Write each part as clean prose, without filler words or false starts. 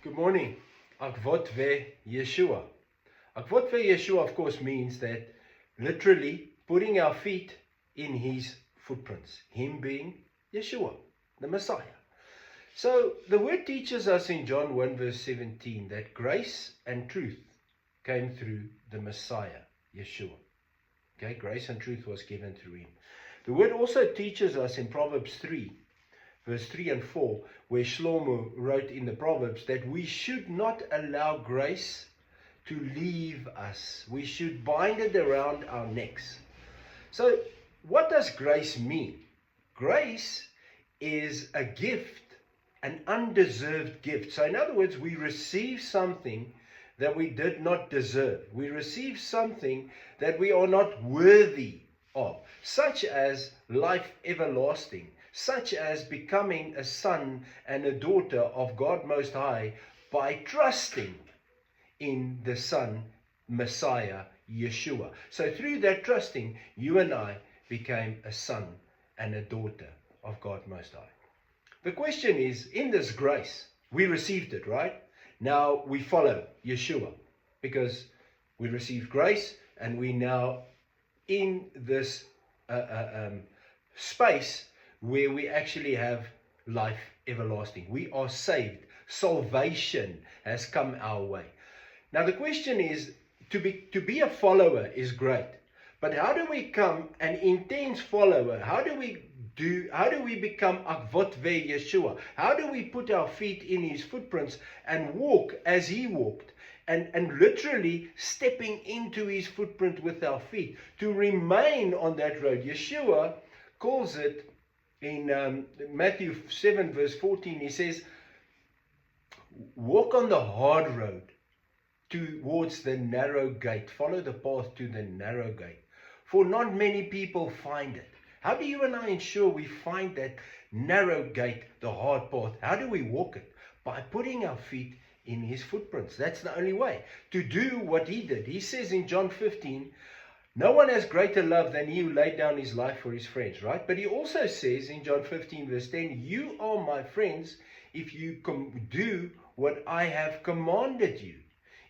Good morning. Akvot ve Yeshua. Akvot ve Yeshua, of course, means that literally putting our feet in his footprints. Him being Yeshua, the Messiah. So the word teaches us in John 1 verse 17 that grace and truth came through the Messiah, Yeshua. Okay, grace and truth was given through him. The word also teaches us in Proverbs 3, verse 3 and 4, where Shlomo wrote in the Proverbs that we should not allow grace to leave us. We should bind it around our necks. So what does grace mean? Grace is a gift, an undeserved gift. So in other words, we receive something that we did not deserve. We receive something that we are not worthy of, such as life everlasting, such as becoming a son and a daughter of God Most High by trusting in the Son, Messiah, Yeshua. So through that trusting, you and I became a son and a daughter of God Most High. The question is, in this grace, we received it, right? Now we follow Yeshua because we received grace and we now in this space where we actually have life everlasting. We are saved. Salvation has come our way. Now the question is, to be a follower is great, but how do we become an intense follower? How do we become Akvot ve Yeshua? How do we put our feet in his footprints and walk as he walked? And literally stepping into his footprint with our feet, to remain on that road. Yeshua calls it in Matthew 7 verse 14, he says, walk on the hard road towards the narrow gate. Follow the path to the narrow gate. For not many people find it. How do you and I ensure we find that narrow gate, the hard path? How do we walk it? By putting our feet in his footprints. That's the only way to do what he did. He says in John 15, no one has greater love than he who laid down his life for his friends, right? But he also says in John 15 verse 10, you are my friends if you do what I have commanded you.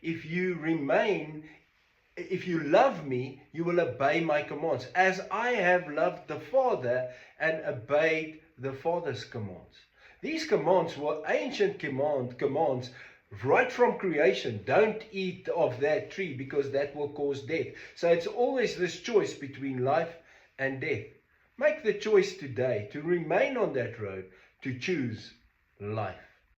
If you love me, you will obey my commands, as I have loved the Father and obeyed the Father's commands. These commands were ancient commands right from creation. Don't eat of that tree because that will cause death. So it's always this choice between life and death. Make the choice today to remain on that road, to choose life.